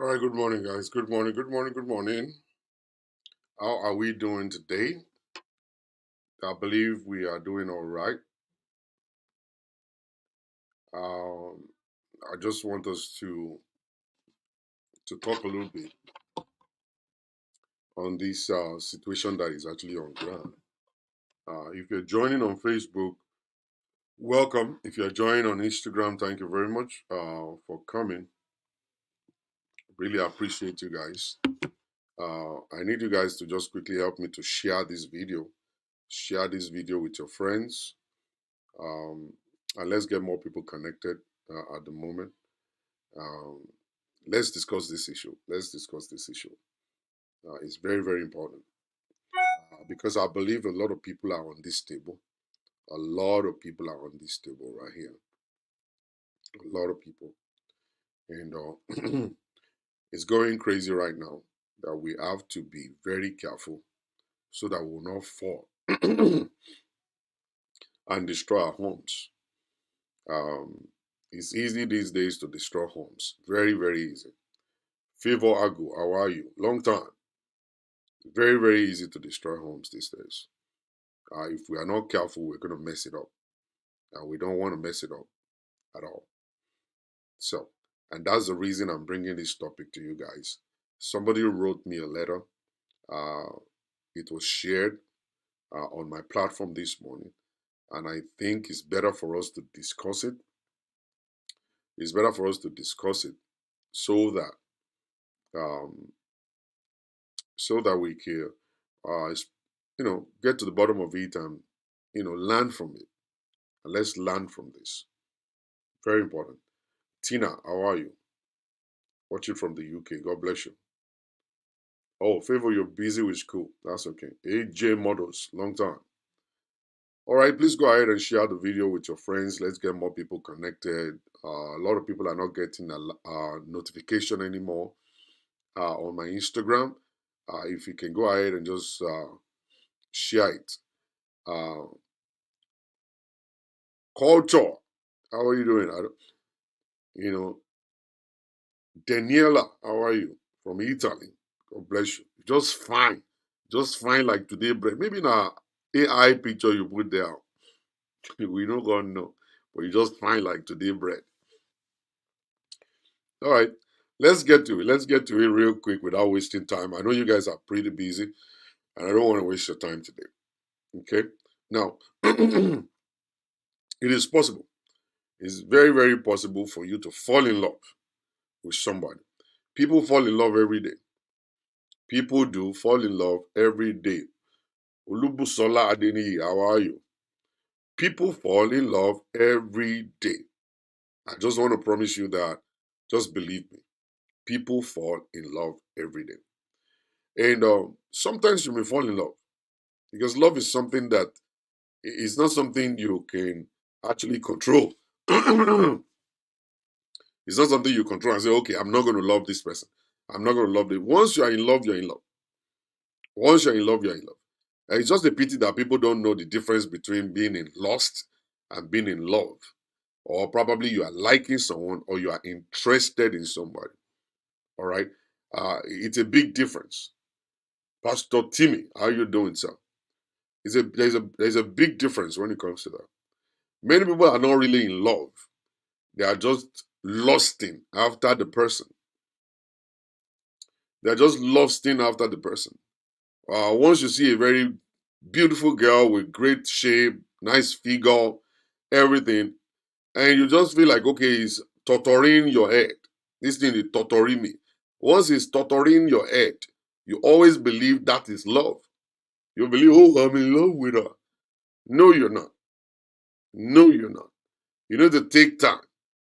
All right, good morning, guys. Good morning, good morning, good morning. How are we doing today? I believe we are doing all right. Um, I just want us to talk a little bit on this situation that is actually on ground. If you're joining on Facebook, welcome. If you're joining on Instagram, thank you very much for coming. Really appreciate you guys. I need you guys to just quickly help me to share this video. Share this video with your friends. Um, and let's get more people connected at the moment. Um, let's discuss this issue. Let's discuss this issue. It's very, very important because I believe a lot of people are on this table. A lot of people are on this table right here. A lot of people. And it's going crazy right now that we have to be very careful so that we will not fall and destroy our homes. Um, it's easy these days to destroy homes. Very, very easy. Favor Agu, how are you? Long time. Very, very easy to destroy homes these days. If we are not careful, we're going to mess it up. And we don't want to mess it up at all. So, and that's the reason I'm bringing this topic to you guys. Somebody wrote me a letter. Uh, it was shared on my platform this morning. And I think it's better for us to discuss it. It's better for us to discuss it so that um, we can, get to the bottom of it and, learn from it. And let's learn from this. Very important. Tina, how are you? Watching from the UK. God bless you. Oh, Favor, you're busy with school. That's okay. AJ Models, long time. All right, please go ahead and share the video with your friends. Let's get more people connected. A lot of people are not getting a notification anymore on my Instagram. If you can go ahead and just share it. Uh, Culture, how are you doing? You know, Daniela, how are you? From Italy. God bless you. Just fine. Just fine like today bread. Maybe na AI picture you put there. We don't gonna know. But you just fine like today bread. All right. Let's get to it. Let's get to it real quick without wasting time. I know you guys are pretty busy and I don't want to waste your time today. Okay? Now, it is possible. It's very, very possible for you to fall in love with somebody. People fall in love every day. People do fall in love every day. Olubusola Adeniyi, how are you? People fall in love every day. I just want to promise you that, just believe me, people fall in love every day. And sometimes you may fall in love because love is something that is not something you can actually control. It's not something you control and say, okay, I'm not going to love this person. I'm not going to love them. Once you are in love, you're in love. Once you're in love, you're in love. And it's just a pity that people don't know the difference between being in lust and being in love. Or probably you are liking someone or you are interested in somebody. All right. It's a big difference. Pastor Timmy, how you doing, sir? There's a big difference when it comes to that. Many people are not really in love. They are just lusting after the person. They're just lusting after the person. Once you see a very beautiful girl with great shape, nice figure, everything, and you just feel like, okay, it's torturing your head. This thing is torturing me. Once it's torturing your head, you always believe that is love. You believe, oh, I'm in love with her. No, you're not. No, you're not. You need to take time.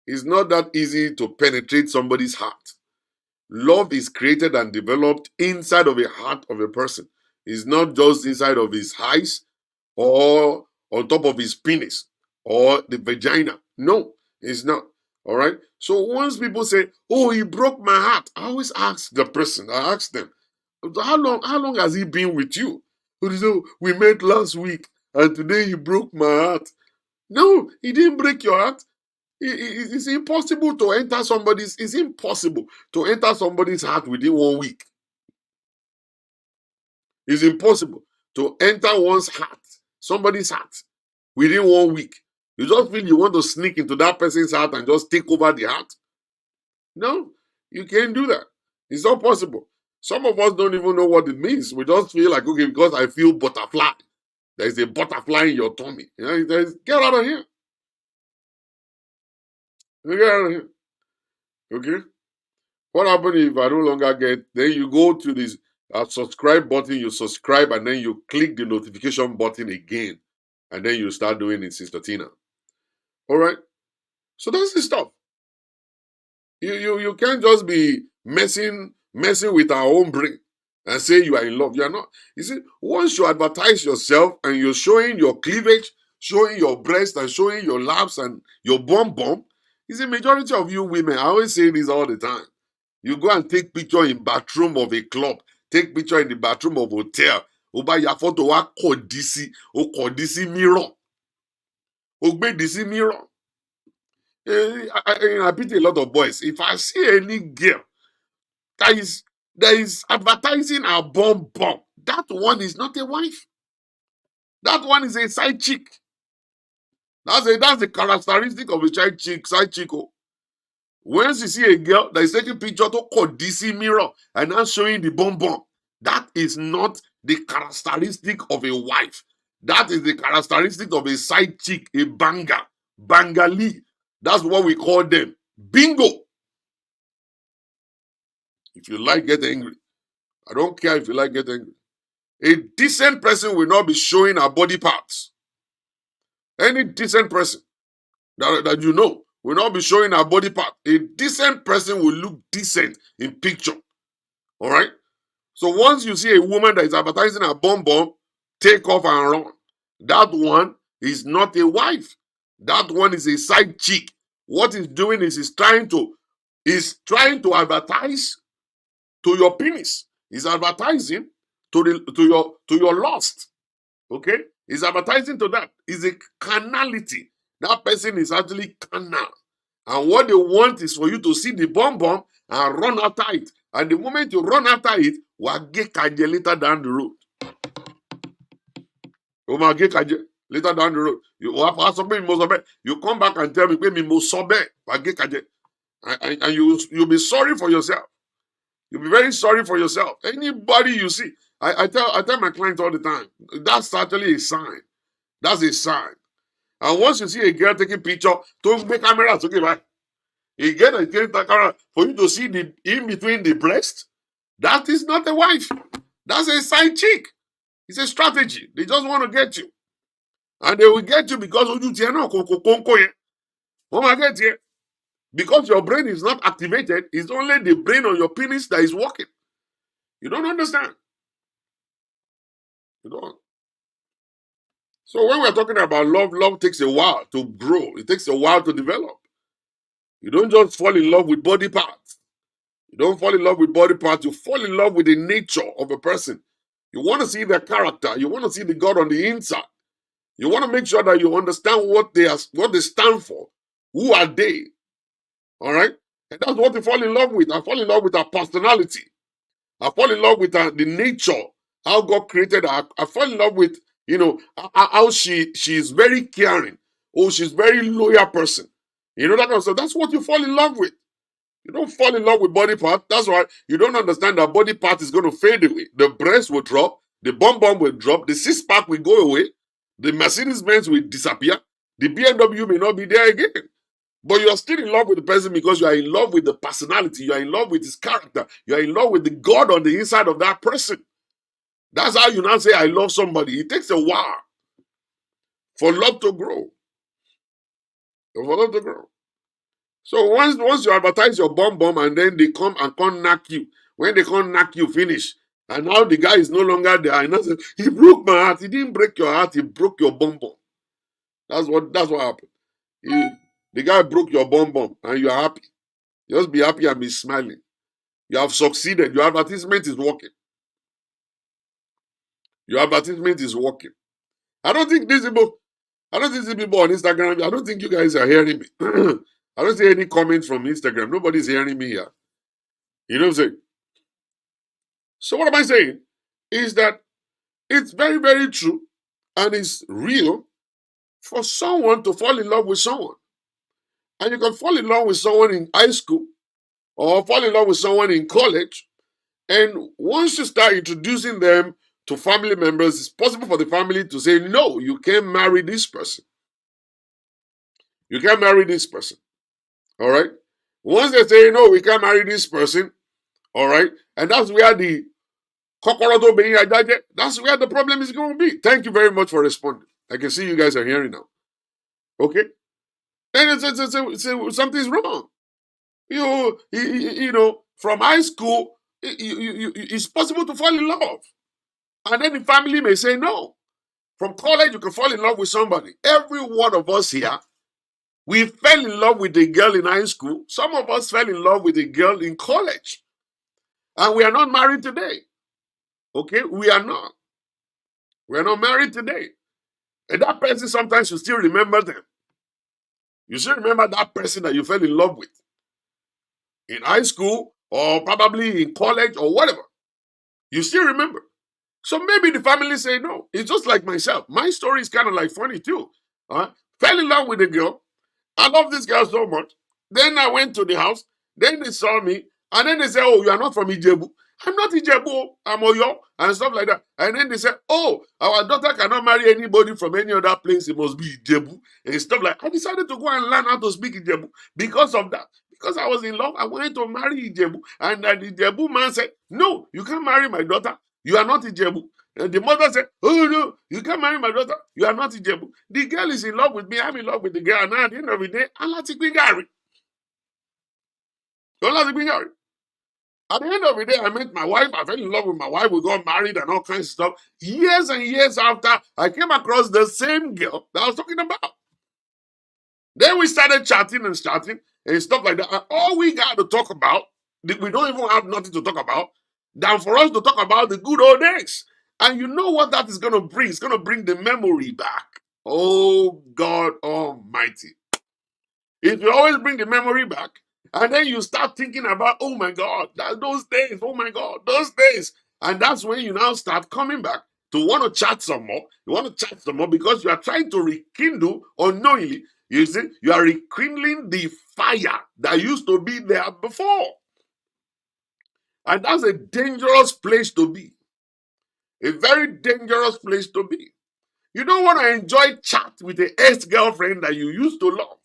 It's not that easy to penetrate somebody's heart. Love is created and developed inside of the heart of a person. It's not just inside of his eyes or on top of his penis or the vagina. No, it's not. All right. So once people say, "Oh, he broke my heart," I always ask the person. I ask them, How long has he been with you?" They say, "We met last week, and today he broke my heart." No, he didn't break your heart. It's impossible to enter somebody's. It's impossible to enter somebody's heart within 1 week. It's impossible to enter one's heart, somebody's heart, within 1 week. You just feel you want to sneak into that person's heart and just take over the heart. No, you can't do that. It's not possible. Some of us don't even know what it means. We just feel like, okay, because I feel butterfly. There's a butterfly in your tummy. Get out of here. Get out of here. Okay? What happens if I no longer get, then you go to this subscribe button, you subscribe, and then you click the notification button again. And then you start doing it, Sister Tina. All right? So that's the stuff. You can't just be messing with our own brain and say you are in love. You are not. You see, once you advertise yourself and you're showing your cleavage, showing your breast and showing your laps and your bum, you see, majority of you women, I always say this all the time. You go and take picture in bathroom of a club, take picture in the bathroom of hotel. Oba ya photo wa kodisi, o kodisi mirror. Ogbe disi mirror. I pity a lot of boys. If I see any girl that is advertising a bum, that one is not a wife. That one is a side chick. That's the characteristic of a side chick. Oh. Once you see a girl that is taking picture to call DC mirror and now showing the bum, that is not the characteristic of a wife. That is the characteristic of a side chick, a banger, bangali. That's what we call them. Bingo. If you like, get angry. I don't care if you like, get angry. A decent person will not be showing her body parts. Any decent person that you know will not be showing her body part. A decent person will look decent in picture. All right? So once you see a woman that is advertising her bum, take off and run. That one is not a wife. That one is a side chick. What he's doing is he's trying to advertise to your penis. He's advertising to your lust. Okay? He's advertising to that. It's a carnality. That person is actually carnal. And what they want is for you to see the bum and run after it. And the moment you run after it, we'll get kaje later down the road. We'll get kaje later down the road. You come back and tell me, we'll get kaje. And you'll be sorry for yourself. You'll be very sorry for yourself. Anybody you see, I tell my clients all the time, that's actually a sign. That's a sign. And once you see a girl taking picture, don't make cameras, okay, right? You get a camera for you to see the in between the breast. That is not a wife. That's a side chick. It's a strategy. They just want to get you. And they will get you because because your brain is not activated. It's only the brain on your penis that is working. You don't understand. You don't. So when we're talking about love takes a while to grow. It takes a while to develop. You don't just fall in love with body parts. You don't fall in love with body parts. You fall in love with the nature of a person. You want to see their character. You want to see the God on the inside. You want to make sure that you understand what they stand for. Who are they? All right? And that's what you fall in love with. I fall in love with her personality. I fall in love with the nature, how God created her. I fall in love with, how she's very caring. Oh, she's very loyal person. You know that kind of stuff. That's what you fall in love with. You don't fall in love with body part. That's why you don't understand that body part is going to fade away. The breast will drop. The bum will drop. The six-pack will go away. The Mercedes-Benz will disappear. The BMW may not be there again. But you are still in love with the person because you are in love with the personality. You are in love with his character. You are in love with the God on the inside of that person. That's how you now say, I love somebody. It takes a while for love to grow. For love to grow. So once you advertise your bum and then they come and can't knock you. When they can't knock you, finish. And now the guy is no longer there. And I say, he broke my heart. He didn't break your heart. He broke your bum. That's what happened. The guy broke your bum and you are happy. Just be happy and be smiling. You have succeeded. Your advertisement is working. Your advertisement is working. I don't think these people, I don't see people on Instagram. I don't think you guys are hearing me. I don't see any comments from Instagram. Nobody's hearing me here. You know what I'm saying? So what am I saying? Is that it's very, very true and it's real for someone to fall in love with someone. And you can fall in love with someone in high school or fall in love with someone in college. And once you start introducing them to family members, it's possible for the family to say, no, you can't marry this person. You can't marry this person. All right? Once they say, no, we can't marry this person, all right? And that's where that's where the problem is going to be. Thank you very much for responding. I can see you guys are hearing now. Okay? Then something's wrong. You know, from high school, it's possible to fall in love. And then the family may say no. From college, you can fall in love with somebody. Every one of us here, we fell in love with a girl in high school. Some of us fell in love with a girl in college. And we are not married today. Okay? We are not. We are not married today. And that person, sometimes you still remember them. You still remember that person that you fell in love with in high school or probably in college or whatever. You still remember. So maybe the family say no. It's just like myself. My story is kind of like funny too. Fell in love with a girl. I love this girl so much. Then I went to the house. Then they saw me. And then they said, oh, you are not from Ijebu. I'm not Ijebu. I'm Oyo. And stuff like that. And then they said, oh, our daughter cannot marry anybody from any other place. It must be Ijebu. And stuff like that. I decided to go and learn how to speak Ijebu because of that. Because I was in love. I wanted to marry Ijebu. And the Ijebu man said, no, you can't marry my daughter. You are not Ijebu. And the mother said, oh no, you can't marry my daughter. You are not Ijebu. The girl is in love with me. I'm in love with the girl. And now at the end of the day, I'm not married. At the end of the day, I met my wife. I fell in love with my wife. We got married and all kinds of stuff. Years and years after, I came across the same girl that I was talking about. Then we started chatting and stuff like that. And all we got to talk about, we don't even have nothing to talk about, than for us to talk about the good old days. And you know what that is going to bring? It's going to bring the memory back. Oh, God Almighty. If you always bring the memory back, and then you start thinking about, oh my God, those days, oh my God, those days. And that's when you now start coming back to want to chat some more. You want to chat some more because you are trying to rekindle unknowingly. You see, you are rekindling the fire that used to be there before. And that's a dangerous place to be. A very dangerous place to be. You don't want to enjoy chat with a ex-girlfriend that you used to love.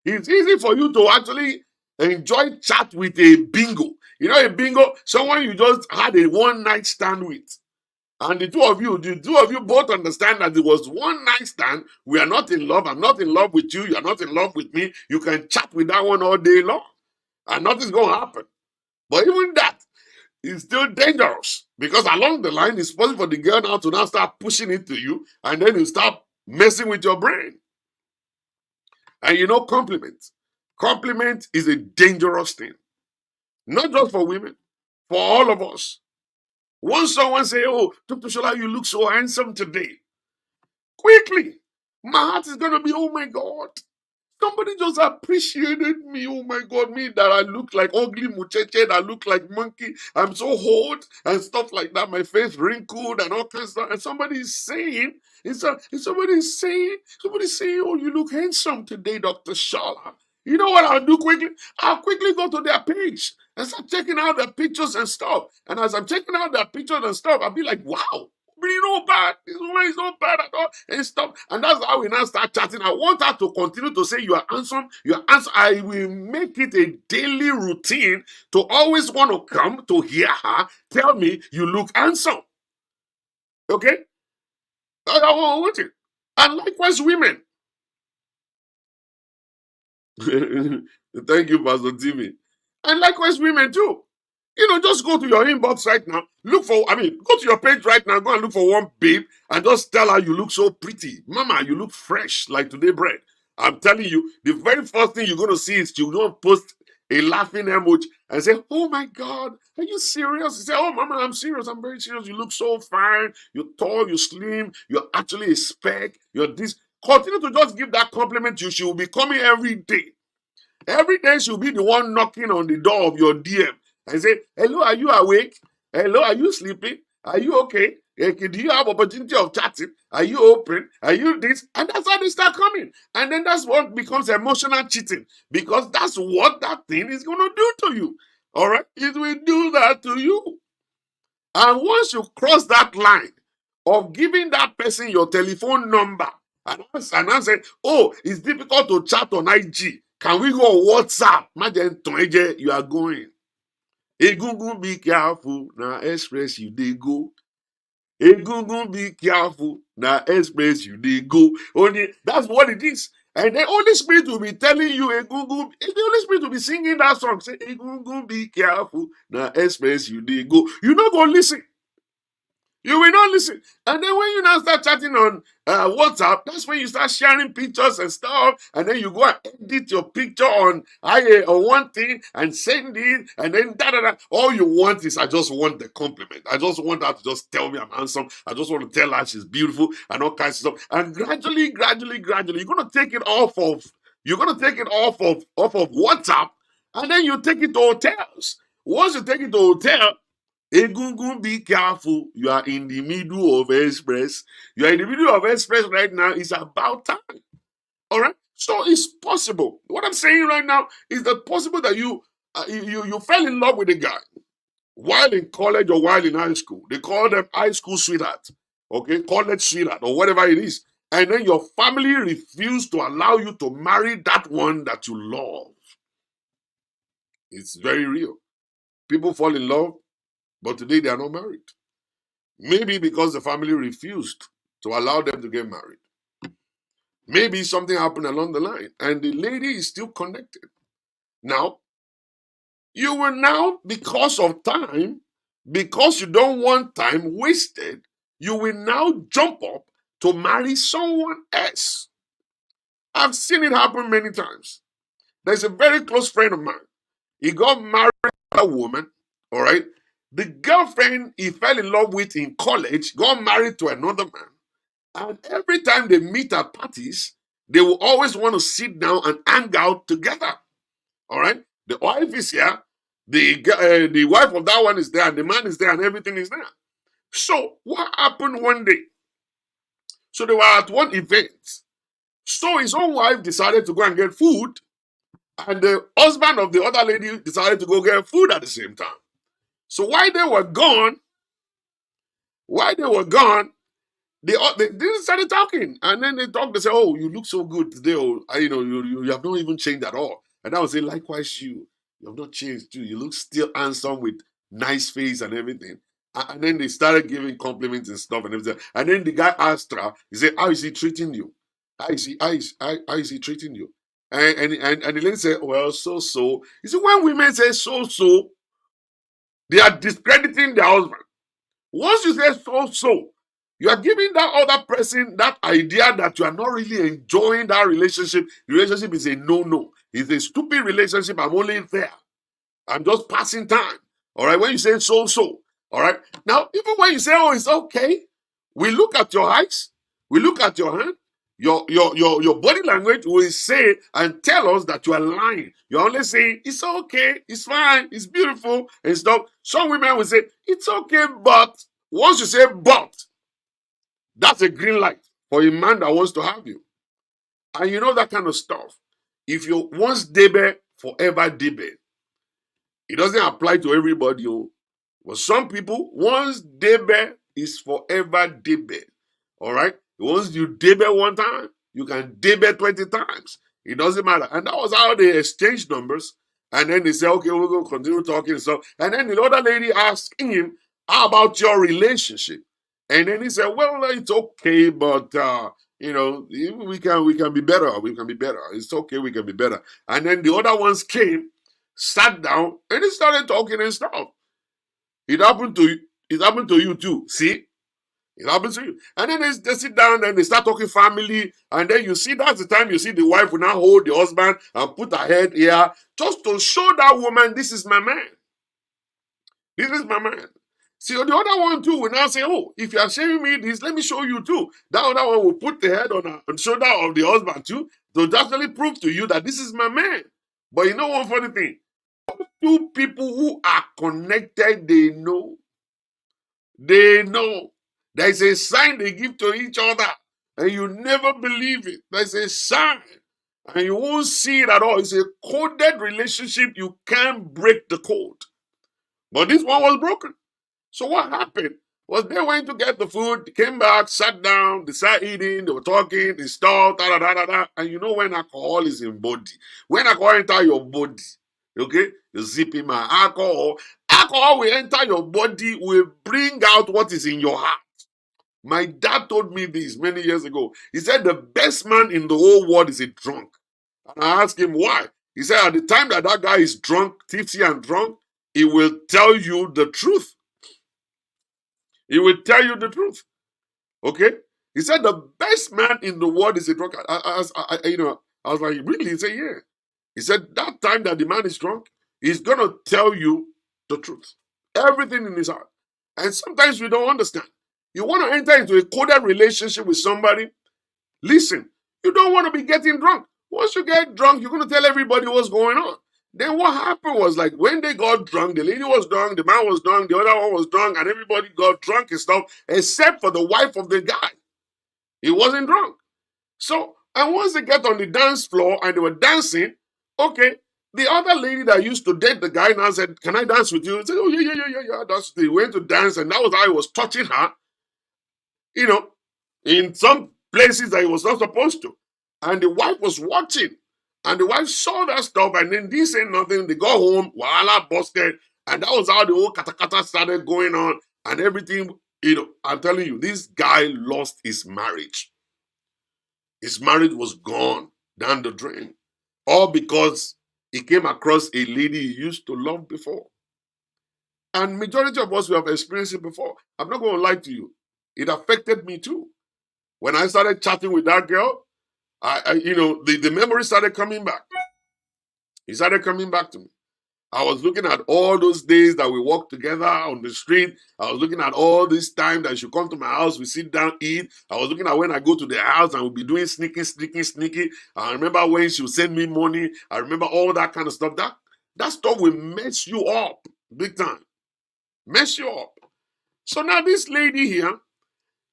It's easy for you to actually enjoy chat with a bingo. You know, a bingo, someone you just had a one-night stand with. And the two of you both understand that it was one night stand. We are not in love. I'm not in love with you. You're not in love with me. You can chat with that one all day long. And nothing's going to happen. But even that is still dangerous. Because along the line, it's possible for the girl now to now start pushing it to you. And then you start messing with your brain. And you know, compliment. Compliment is a dangerous thing. Not just for women, for all of us. Once someone say, oh, Dr. Shola, you look so handsome today. Quickly, my heart is going to be, oh my God. Somebody just appreciated me. Oh my God, me that I look like ugly mucheche, I look like monkey. I'm so hot and stuff like that. My face wrinkled and all kinds of stuff. And somebody is saying, somebody's saying, oh, you look handsome today, Dr. Shala. You know what I'll do quickly? I'll quickly go to their page and start checking out their pictures and stuff. And as I'm checking out their pictures and stuff, I'll be like, wow. Really not bad. This woman is not bad at all. And stuff. And that's how we now start chatting. I want her to continue to say, you are handsome. You are handsome. I will make it a daily routine to always want to come to hear her tell me you look handsome. Okay? I want it. And likewise, women. Thank you, Pastor Timmy. And likewise, women too. You know, just go to your inbox right now. Go to your page right now. Go and look for one babe and just tell her you look so pretty. Mama, you look fresh like today bread. I'm telling you, the very first thing you're going to see is you're going to post a laughing emoji and say, oh my God, are you serious? You say, oh mama, I'm serious. I'm very serious. You look so fine. You're tall, you're slim. You're actually a speck. You're this. Continue to just give that compliment to you. She will be coming every day. Every day she'll be the one knocking on the door of your DM and say, hello, are you awake? Hello, are you sleeping? Are you okay? Do you have opportunity of chatting? Are you open? Are you this? And that's how they start coming. And then that's what becomes emotional cheating, because that's what that thing is going to do to you. All right? It will do that to you. And once you cross that line of giving that person your telephone number and I say, oh, it's difficult to chat on IG. Can we go on WhatsApp? Imagine, you are going. Egungun, be careful. Now, express you, they go. Egungun, be careful. Now, express you, they go. Only that's what it is. And the Holy Spirit will be telling you, Egungun, the Holy Spirit will be singing that song. Say, Egungun, be careful. Now, express you, they go. You not go listen. You will not listen. And then when you now start chatting on WhatsApp, that's when you start sharing pictures and stuff. And then you go and edit your picture on one thing and send it. And then da. All you want is, I just want the compliment. I just want her to just tell me I'm handsome. I just want to tell her she's beautiful and all kinds of stuff. And gradually, you're going to take it off of, WhatsApp. And then you take it to hotels. Once you take it to hotel, Egungun, be careful. You are in the middle of express. You are in the middle of express right now. It's about time. All right. So it's possible. What I'm saying right now is that possible that you fell in love with a guy while in college or while in high school. They call them high school sweetheart, okay, college sweetheart or whatever it is. And then your family refused to allow you to marry that one that you love. It's very real. People fall in love, but today they are not married. Maybe because the family refused to allow them to get married. Maybe something happened along the line and the lady is still connected. Now, you will now, because of time, because you don't want time wasted, you will now jump up to marry someone else. I've seen it happen many times. There's a very close friend of mine. He got married to a woman, all right? The girlfriend he fell in love with in college got married to another man. And every time they meet at parties, they will always want to sit down and hang out together. All right? The wife is here. The wife of that one is there. And the man is there and everything is there. So what happened one day? So they were at one event. So his own wife decided to go and get food. And the husband of the other lady decided to go get food at the same time. So while they were gone, they started talking. And then they talked, they said, oh, you look so good today. Oh, you have not even changed at all. And I would say, likewise, you have not changed too. You look still handsome with nice face and everything. And then they started giving compliments and stuff and everything. And then the guy asked her, he said, how is he treating you? How is he treating you? And the lady said, well, so. You see, when women say so, they are discrediting their husband. Once you say so, you are giving that other person that idea that you are not really enjoying that relationship. The relationship is a no. It's a stupid relationship. I'm only there. I'm just passing time. All right. When you say so, all right. Now, even when you say, oh, it's okay, we look at your eyes, we look at your hand, your body language will say and tell us that you are lying. You're only saying, it's okay, it's fine, it's beautiful, and stuff. Some women will say, it's okay, but once you say but, that's a green light for a man that wants to have you. And you know that kind of stuff. If you once debe, forever debe. It doesn't apply to everybody. But some people, once debe is forever debe. All right? Once you debe one time, you can debe 20 times. It doesn't matter. And that was how they exchanged numbers. And then they said, okay, we're going to continue talking and stuff. And then the other lady asked him, how about your relationship? And then he said, well, it's okay, but, we can be better. We can be better. It's okay, we can be better. And then the other ones came, sat down, and they started talking and stuff. It happened to you too. See? It happens to you. And then they sit down and they start talking family. And then you see, that's the time you see the wife will now hold the husband and put her head here just to show that woman, this is my man. This is my man. See, the other one too will now say, oh, if you are showing me this, let me show you too. That other one will put the head on the shoulder of the husband too to actually prove to you that this is my man. But you know one funny thing? Two people who are connected, they know. They know. There's a sign they give to each other, and you never believe it. There's a sign, and you won't see it at all. It's a coded relationship. You can't break the code. But this one was broken. So what happened was they went to get the food, came back, sat down, they started eating, they were talking, they stopped, da, da, da, da, da. And you know when alcohol is in body, when alcohol enter your body, okay, you zip in my alcohol will enter your body, will bring out what is in your heart. My dad told me this many years ago. He said the best man in the whole world is a drunk. And I asked him why. He said at the time that guy is drunk, tipsy and drunk, he will tell you the truth. He will tell you the truth. Okay? He said the best man in the world is a drunk. I was like, really? He said, yeah. He said that time that the man is drunk, he's going to tell you the truth. Everything in his heart. And sometimes we don't understand. You want to enter into a coded relationship with somebody. Listen, you don't want to be getting drunk. Once you get drunk, you're going to tell everybody what's going on. Then what happened was like when they got drunk, the lady was drunk, the man was drunk, the other one was drunk, and everybody got drunk and stuff, except for the wife of the guy. He wasn't drunk. So, and once they get on the dance floor and they were dancing, okay, the other lady that used to date the guy now said, can I dance with you? He said, oh, yeah. They went to dance, and that was how he was touching her, you know, in some places that he was not supposed to. And the wife was watching. And the wife saw that stuff and then didn't say nothing. They got home, Wahala busted. And that was how the whole katakata started going on. And everything, I'm telling you, this guy lost his marriage. His marriage was gone down the drain. All because he came across a lady he used to love before. And majority of us, we have experienced it before. I'm not going to lie to you. It affected me too. When I started chatting with that girl, the memory started coming back. It started coming back to me. I was looking at all those days that we walked together on the street. I was looking at all this time that she come to my house, we sit down, eat. I was looking at when I go to the house and we'll be doing sneaky. I remember when she would send me money. I remember all that kind of stuff. That stuff will mess you up big time. Mess you up. So now this lady here,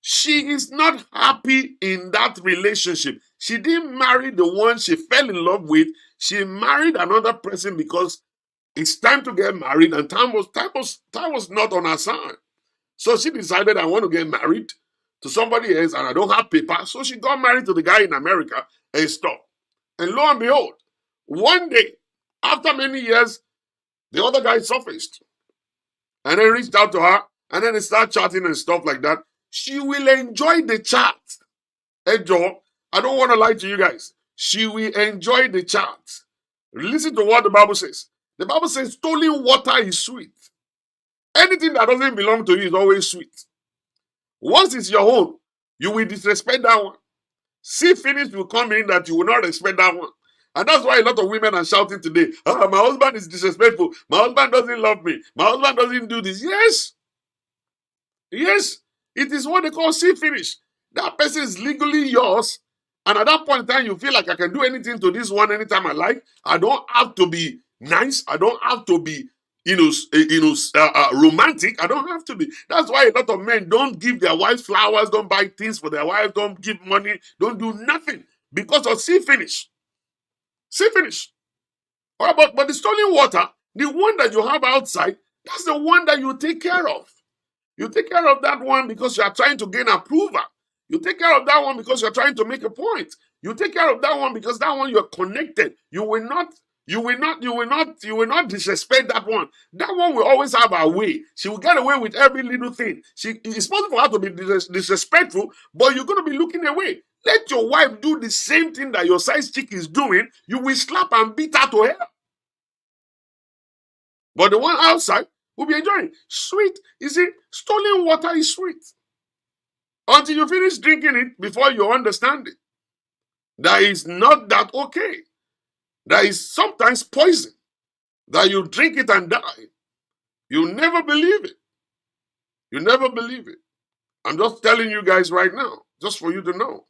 she is not happy in that relationship. She didn't marry the one she fell in love with. She married another person because it's time to get married, and time was not on her side. So she decided, I want to get married to somebody else, and I don't have paper. So she got married to the guy in America and stuff. And lo and behold, one day, after many years, the other guy surfaced. And then reached out to her, and then they start chatting and stuff like that. She will enjoy the chat. Hey, Joe, I don't want to lie to you guys. She will enjoy the chat. Listen to what the Bible says. The Bible says stolen water is sweet. Anything that doesn't belong to you is always sweet. Once it's your own, you will disrespect that one. See finish will come in that you will not respect that one. And that's why a lot of women are shouting today, my husband is disrespectful. My husband doesn't love me. My husband doesn't do this. Yes, it is what they call see finish. That person is legally yours. And at that point in time, you feel like I can do anything to this one anytime I like. I don't have to be nice. I don't have to be, romantic. I don't have to be. That's why a lot of men don't give their wives flowers, don't buy things for their wives, don't give money, don't do nothing because of see finish. See finish. All right, but the stolen water, the one that you have outside, that's the one that you take care of. You take care of that one because you are trying to gain approval. You take care of that one because you're trying to make a point. You take care of that one because that one you're connected. You will not disrespect that one. That one will always have her way. She will get away with every little thing. It's possible for her to be disrespectful, but you're going to be looking away. Let your wife do the same thing that your size chick is doing. You will slap and beat her to hell. But the one outside will be enjoying. Sweet. You see, stolen water is sweet. Until you finish drinking it before you understand it. That is not that okay. That is sometimes poison. That you drink it and die. You never believe it. You never believe it. I'm just telling you guys right now, just for you to know.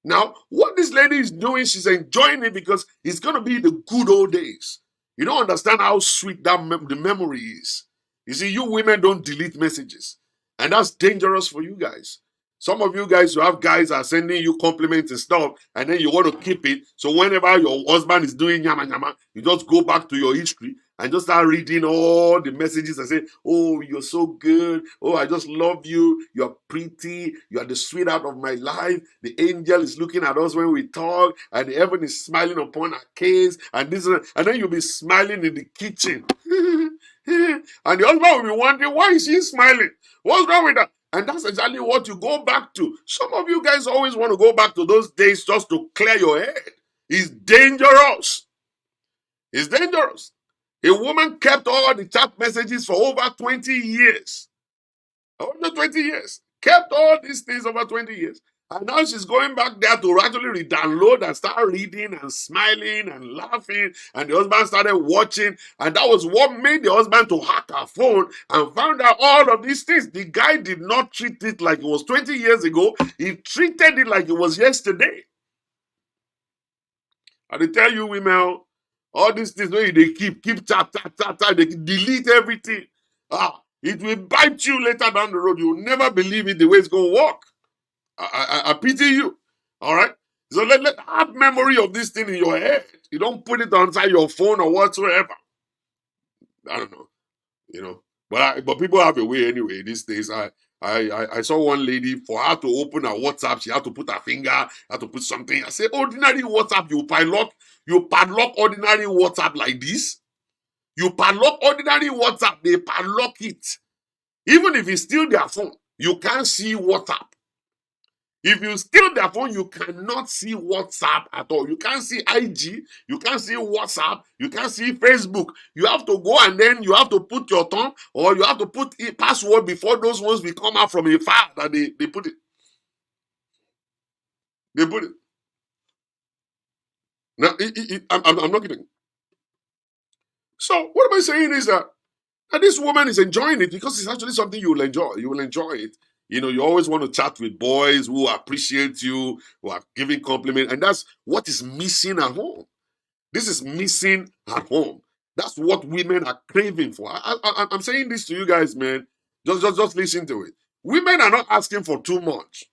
Now, what this lady is doing, she's enjoying it because it's going to be the good old days. You don't understand how sweet the memory is. You see, you women don't delete messages, and that's dangerous for you guys. Some of you guys who have guys are sending you compliments and stuff, and then you want to keep it. So whenever your husband is doing yama yama, you just go back to your history and just start reading all the messages and say, "Oh, you're so good. Oh, I just love you. You're pretty. You are the sweetheart of my life. The angel is looking at us when we talk, and heaven is smiling upon our case." And this, and then you'll be smiling in the kitchen. And the husband will be wondering, why is she smiling? What's wrong with that? And that's exactly what you go back to. Some of you guys always want to go back to those days just to clear your head. It's dangerous. It's dangerous. A woman kept all the chat messages for over 20 years. Over 20 years. Kept all these things over 20 years. And now she's going back there to actually re-download and start reading and smiling and laughing. And the husband started watching. And that was what made the husband to hack her phone and found out all of these things. The guy did not treat it like it was 20 years ago. He treated it like it was yesterday. And they tell you women, all these things where they keep chat, they delete everything. It will bite you later down the road. You'll never believe it the way it's going to work. I pity you. All right? So let have memory of this thing in your head. You don't put it inside your phone or whatsoever. I don't know. You know. But people have a way anyway these days. I saw one lady, for her to open her WhatsApp, she had to put her finger, had to put something. I said, ordinary WhatsApp, you padlock ordinary WhatsApp like this? You padlock ordinary WhatsApp, they padlock it. Even if you steal their phone, you can't see WhatsApp. If you steal their phone, you cannot see WhatsApp at all. You can't see IG, you can't see WhatsApp, you can't see Facebook. You have to go and then you have to put your thumb or you have to put a password before those ones will come out from a file that they put it. They put it. Now, I'm not kidding. So, what am I saying is that this woman is enjoying it because it's actually something you will enjoy. You will enjoy it. You know, you always want to chat with boys who appreciate you, who are giving compliments, and that's what is missing at home. This is missing at home. That's what women are craving for. I'm saying this to you guys, man. Just listen to it. Women are not asking for too much.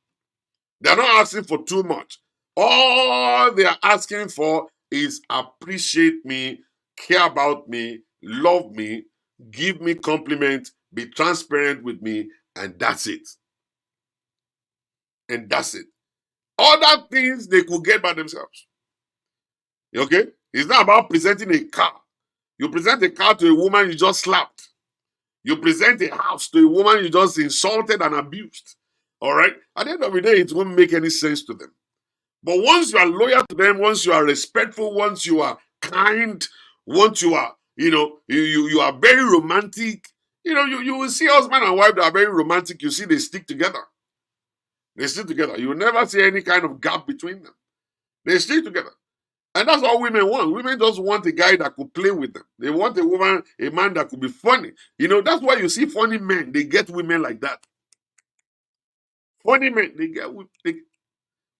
They're not asking for too much. All they are asking for is appreciate me, care about me, love me, give me compliments, be transparent with me, and that's it. And that's it. Other things they could get by themselves. Okay? It's not about presenting a car. You present a car to a woman you just slapped. You present a house to a woman you just insulted and abused. All right? At the end of the day, it won't make any sense to them. But once you are loyal to them, once you are respectful, once you are kind, once you are, you are very romantic, you will see husband and wife that are very romantic. You see they stick together. They stick together. You will never see any kind of gap between them. They stick together. And that's all women want. Women just want a guy that could play with them. They want a man that could be funny. That's why you see funny men. They get women like that. Funny men, they get.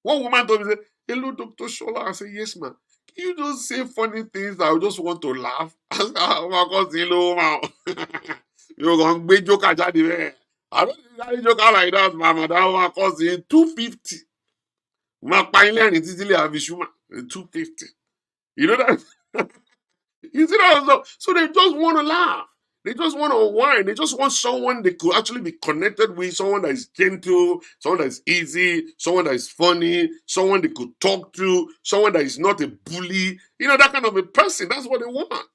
One woman told me, "Hello, Dr. Shola." I said, "Yes, ma'am. Can you just say funny things that I just want to laugh?" I said, "Oh my God, hello, ma'am." You're going to be joker, daddy. I don't think that joker like that, mama. That one cost 250. My pioneer in Titili Avishuma, 250. You know that? You see that? So they just want to laugh. They just want to unwind. They just want someone they could actually be connected with, someone that is gentle, someone that is easy, someone that is funny, someone they could talk to, someone that is not a bully. That kind of a person. That's what they want.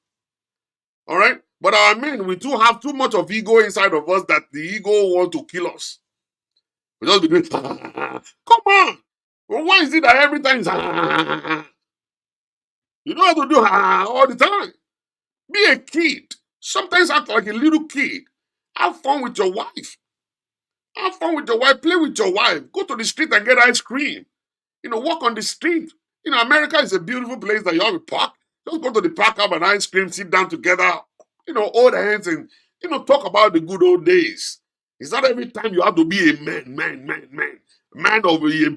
All right? But our men, we do have too much of ego inside of us that the ego want to kill us. We just be doing, come on. Well, why is it that every time is, you don't have to do all the time. Be a kid. Sometimes act like a little kid. Have fun with your wife. Have fun with your wife. Play with your wife. Go to the street and get ice cream. Walk on the street. America is a beautiful place that you have a park. Just go to the park, have an ice cream, sit down together, hold hands and, talk about the good old days. It's not every time you have to be a man of a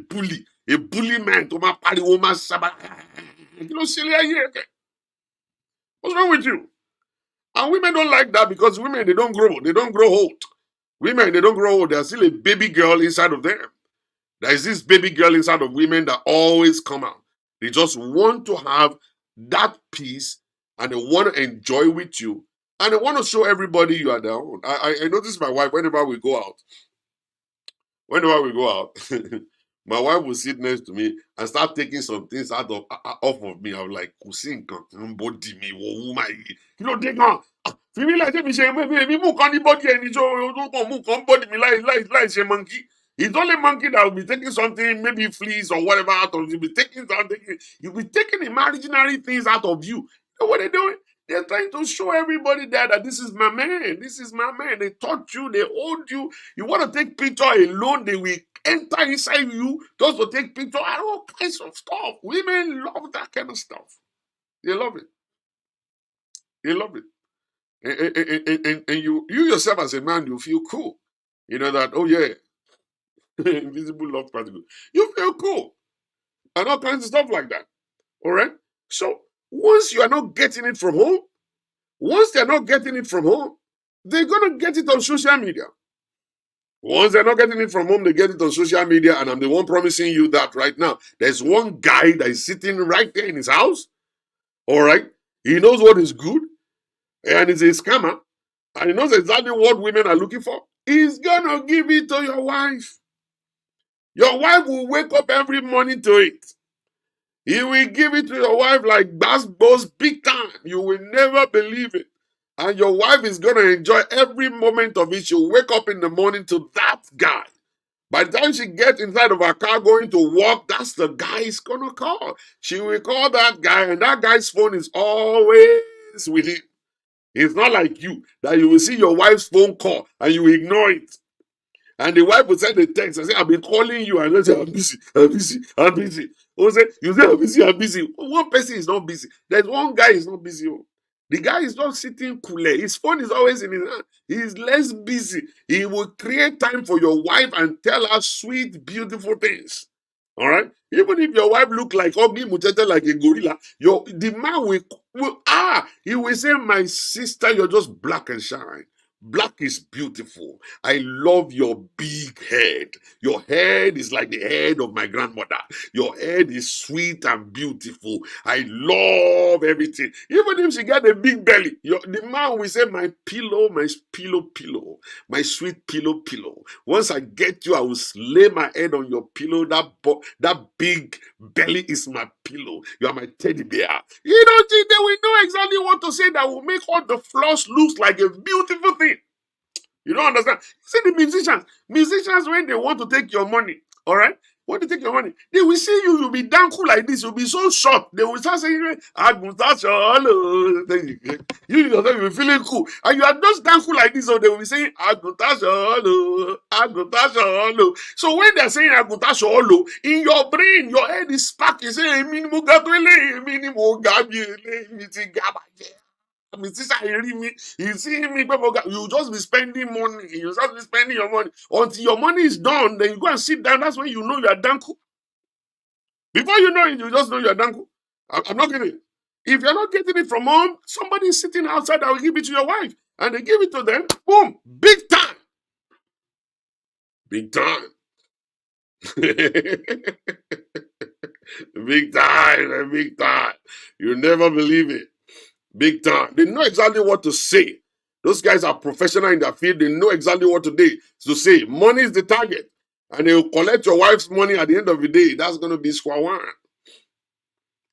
bully man. To my party woman, you know, silly idea. What's wrong with you? And women don't like that because women, they don't grow. They don't grow old. Women, they don't grow old. There's still a baby girl inside of them. There is this baby girl inside of women that always come out. They just want to have that peace and they want to enjoy with you. And they want to show everybody you are their own. I notice my wife, whenever we go out, my wife will sit next to me and start taking some things off of me. I'm like, "Kusin kan body me, woman, you know, take on." Feel me like me say, "Me move on the body and so move on body me like say monkey." It's only monkey that will be taking something, maybe fleas or whatever out of you. Be taking something. You'll be taking imaginary things out of you. You know what they're doing? They're trying to show everybody there that this is my man. This is my man. They taught you. They hold you. You want to take picture alone, they will enter inside you just to take picture and all kinds of stuff. Women love that kind of stuff. They love it. They love it. And you yourself as a man, you feel cool. You know that, oh yeah, invisible love particle. You feel cool. And all kinds of stuff like that. All right? So once you are not getting it from home, once they're not getting it from home, they're going to get it on social media. Once they're not getting it from home, they get it on social media, and I'm the one promising you that right now. There's one guy that is sitting right there in his house, all right? He knows what is good, and he's a scammer, and he knows exactly what women are looking for. He's gonna give it to your wife. Your wife will wake up every morning to it. He will give it to your wife like that's boss big time. You will never believe it. And your wife is going to enjoy every moment of it. She'll wake up in the morning to that guy. By the time she gets inside of her car going to work, that's the guy he's going to call. She will call that guy, and that guy's phone is always with him. It's not like you, that you will see your wife's phone call and you ignore it. And the wife will send a text and say, I've been calling you. And they say, I'm busy, I'm busy, I'm busy. You say, I'm busy, I'm busy. One person is not busy. There's one guy is not busy. The guy is not sitting cool. His phone is always in his hand. He is less busy. He will create time for your wife and tell her sweet, beautiful things. All right? Even if your wife look like ugly mutete like a gorilla, the man he will say, my sister, you're just black and shine. Black is beautiful. I love your big head. Your head is like the head of my grandmother. Your head is sweet and beautiful. I love everything. Even if she got a big belly, the man will say, my pillow, my pillow, my sweet pillow. Once I get you, I will lay my head on your pillow. That big belly is my pillow. You are my teddy bear. You don't think they will know exactly what to say that will make all the flaws look like a beautiful thing? You don't understand. See the musicians when they want to take your money, all right? Want to take your money, they will see you. You'll be down cool like this. You'll be so short. They will start saying, "Agutasholo." You yourself will be feeling cool, and you are just down cool like this. So they will be saying, "Agutasholo, Agutasholo." So when they're saying "Agutasholo," in your brain, your head is sparking. Saying, "Minimo gatwele, minimo gabiele, mitigabaje." You see me, you just be spending money. You just be spending your money until your money is done. Then you go and sit down. That's when you know you are danku. Before you know it, you just know you are danku. I'm not kidding. If you're not getting it from home, somebody is sitting outside that will give it to your wife, and they give it to them. Boom, big time, big time, big time, big time. You never believe it. Big time. They know exactly what to say. Those guys are professional in their field. They know exactly what to say. Money is the target. And they will collect your wife's money at the end of the day. That's going to be square one.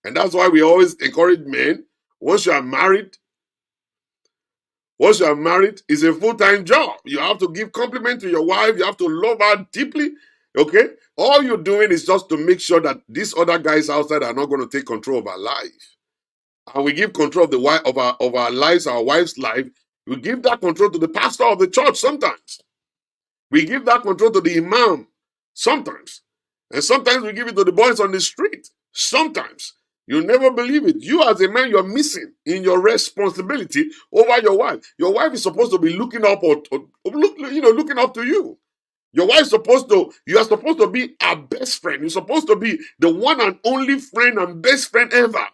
And that's why we always encourage men, once you are married, it's a full-time job. You have to give compliment to your wife. You have to love her deeply. Okay? All you're doing is just to make sure that these other guys outside are not going to take control of our life. And we give control of our lives, our wife's life. We give that control to the pastor of the church sometimes. We give that control to the imam sometimes. And sometimes we give it to the boys on the street sometimes. You never believe it. You as a man, you're missing in your responsibility over your wife. Your wife is supposed to be looking up looking up to you. Your wife's supposed to, you are supposed to be our best friend. You're supposed to be the one and only friend and best friend ever.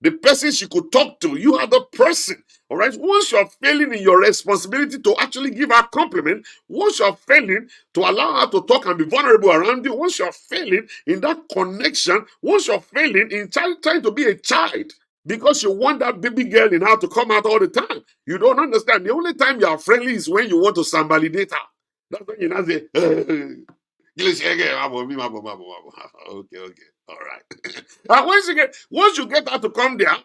The person she could talk to. You are the person. All right. Once you're failing in your responsibility to actually give her compliment, once you're failing to allow her to talk and be vulnerable around you, once you're failing in that connection, once you're failing in trying to be a child, because you want that baby girl in her to come out all the time. You don't understand. The only time you are friendly is when you want to validate her. That's when you now say, okay, all right. And once you get her to come there,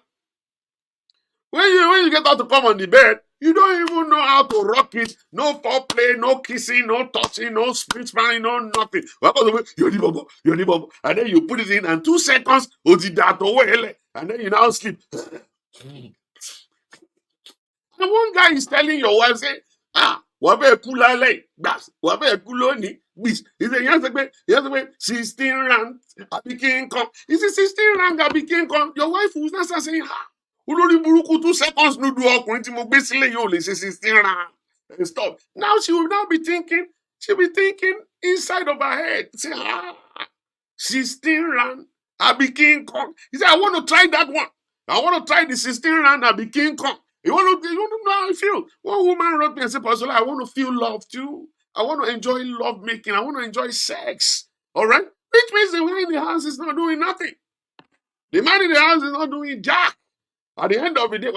when you get her to come on the bed, you don't even know how to rock it. No foreplay, no kissing, no touching, no split spine, no nothing. You're the bubble. And then you put it in, and 2 seconds, and then you now sleep. And one guy is telling your wife, say, wọ́n fẹ́ kú lálẹ́ gbàs, wọ́n fẹ́ kú lónìí gbìs. He say, he has to pay 16 rand, àbí kí n kan. He say, 16 rand, àbí kí n kan. Your wife will not start saying, olórí burúkú 2 seconds ló du ọkùnrin tí mo gbé sílẹ̀ yóò lè ṣe 16 rand. And stop. Now she will now be thinking, she'll be thinking inside of her head, say, 16 rand, àbí kí n kan. He said, I want to try that one. I want to try the 16 rand, àbí kí n kan. You want to know how I feel. One woman wrote me and said, Pastor, I want to feel love too. I want to enjoy love making. I want to enjoy sex. All right? Which means the man in the house is not doing nothing. The man in the house is not doing jack. At the end of the day,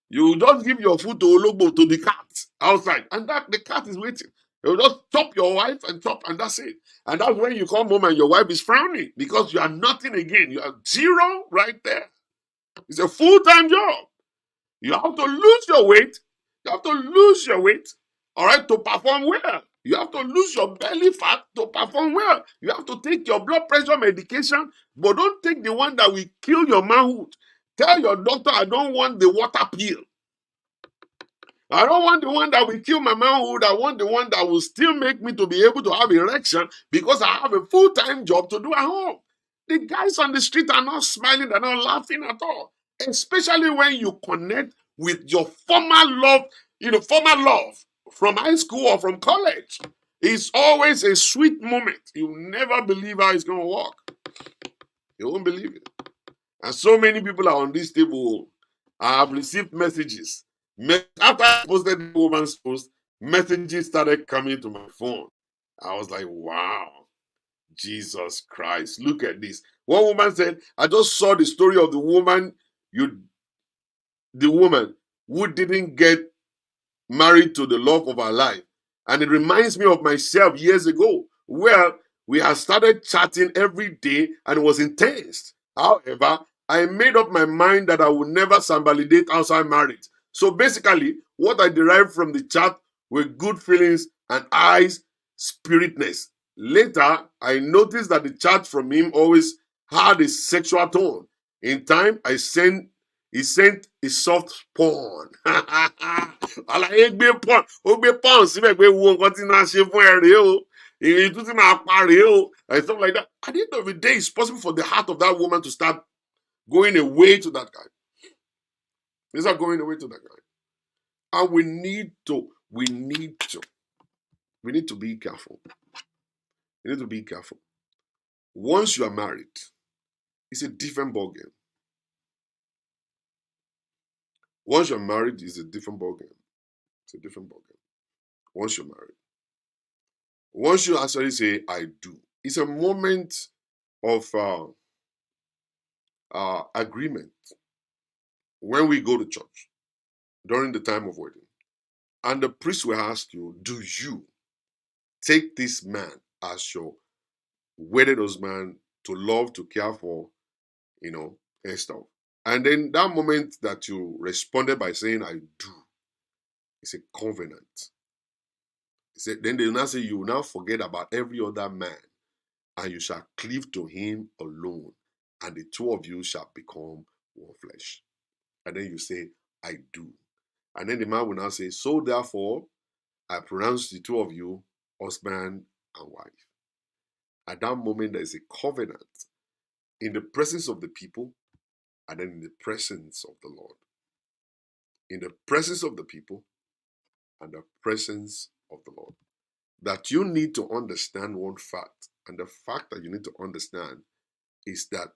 you just give your food to Ologbo, to the cat outside. And that the cat is waiting. You just chop your wife and that's it. And that's when you come home and your wife is frowning because you are nothing again. You are zero right there. It's a full-time job. You have to lose your weight. You have to lose your weight, all right, to perform well. You have to lose your belly fat to perform well. You have to take your blood pressure medication, but don't take the one that will kill your manhood. Tell your doctor, I don't want the water pill. I don't want the one that will kill my manhood. I want the one that will still make me to be able to have erection because I have a full-time job to do at home. The guys on the street are not smiling, they're not laughing at all. Especially when you connect with your former love, former love from high school or from college. It's always a sweet moment. You never believe how it's going to work. You won't believe it. And so many people are on this table. I have received messages. After I posted the woman's post, messages started coming to my phone. I was like, wow. Jesus Christ, look at this. One woman said, I just saw the story of the woman who didn't get married to the love of her life. And it reminds me of myself years ago, where we had started chatting every day and it was intense. However, I made up my mind that I would never validate outside marriage. So basically, what I derived from the chat were good feelings and eyes, spiritness. Later, I noticed that the chat from him always had a sexual tone. In time, he sent a soft porn. Àlàyé gbé porn, ó gbé porn síbẹ̀ pé wo nǹkan tí náà ṣe fún ẹ rèé o. Èyí tún ti máa pa rèé o. And stuff like that. At the end of the day, it's possible for the heart of that woman to start going away to that guy. It's not going away to that guy. And we need to be careful. You need to be careful. Once you are married, it's a different ballgame. Once you're married, it's a different ballgame. It's a different ballgame. Once you're married. Once you actually say, I do, it's a moment of agreement. When we go to church, during the time of wedding, and the priest will ask you, do you take this man as your wedded husband to love, to care for, and stuff. And then that moment that you responded by saying, I do, it's a covenant. Then they will now say, you will now forget about every other man, and you shall cleave to him alone, and the two of you shall become one flesh. And then you say, I do. And then the man will now say, so therefore, I pronounce the two of you husband and wife. At that moment, there is a covenant. in the presence of the people, and then in the presence of the Lord. In the presence of the people and the presence of the Lord. That you need to understand one fact, and the fact that you need to understand is that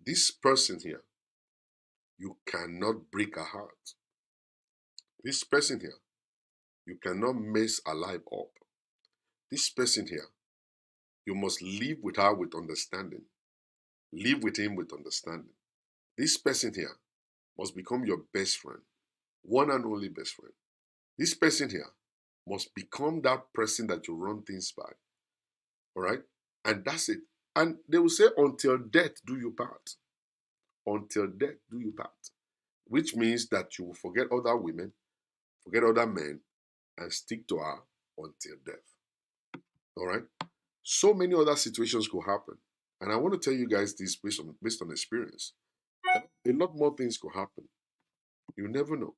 this person here, you cannot break her heart. This person here, you cannot mess her life up. This person here, you must live with her with understanding. Live with him with understanding. This person here must become your best friend, one and only best friend. This person here must become that person that you run things by. All right? And that's it. And they will say, until death do you part. Until death do you part. Which means that you will forget other women, forget other men, and stick to her until death. All right? So many other situations could happen. And I want to tell you guys this based on experience. A lot more things could happen. You never know.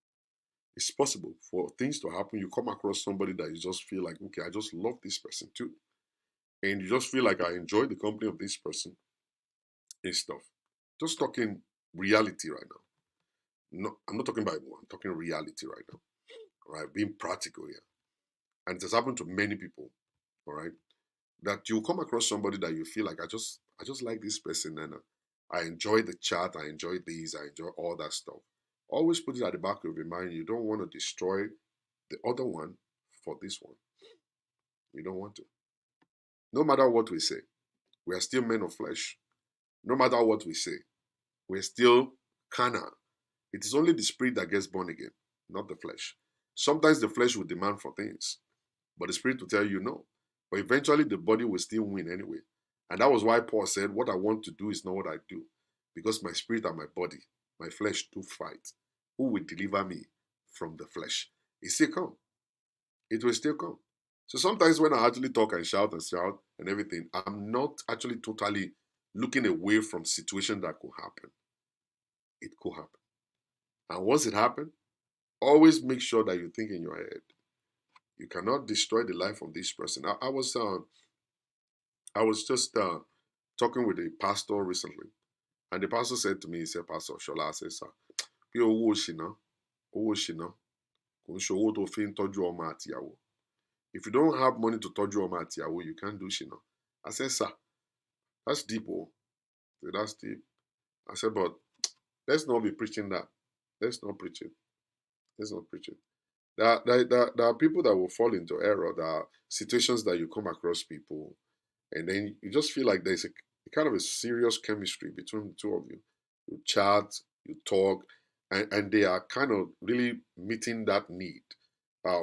It's possible for things to happen. You come across somebody that you just feel like, okay, I just love this person too. And you just feel like I enjoy the company of this person and stuff. Just talking reality right now. No, I'm not talking Bible. I'm talking reality right now. All right, being practical here. And it has happened to many people. All right, that you come across somebody that you feel like I just like this person, and I enjoy the chat. I enjoy these. I enjoy all that stuff. Always put it at the back of your mind. You don't want to destroy the other one for this one. You don't want to. No matter what we say, we are still men of flesh. No matter what we say, we're still carnal. It is only the spirit that gets born again, not the flesh. Sometimes the flesh will demand for things, but the spirit will tell you no. But eventually the body will still win anyway. And that was why Paul said, what I want to do is not what I do, because my spirit and my body, my flesh do fight. Who will deliver me from the flesh? It still come. It will still come. So sometimes when I actually talk and shout and everything, I'm not actually totally looking away from situation that could happen. It could happen. And once it happens, always make sure that you think in your head. You cannot destroy the life of this person. I was just talking with a pastor recently, and the pastor said to me, he said, Pastor Shola, I said, sir, bí owó ṣìnà, kò ń ṣe owó tó fi ń tọ́jú ọmọ àtìyàwó. If you don't have money to tọ́jú ọmọ àtìyàwó, you can't do ṣìnà. I said, sir, that's deep, oh. I said, that's deep. I said, but let's not be preaching that. Let's not preach it. Let's not preach it. There are people that will fall into error. There are situations that you come across people, and then you just feel like there's a kind of a serious chemistry between the two of you. You chat, you talk, and they are kind of really meeting that need.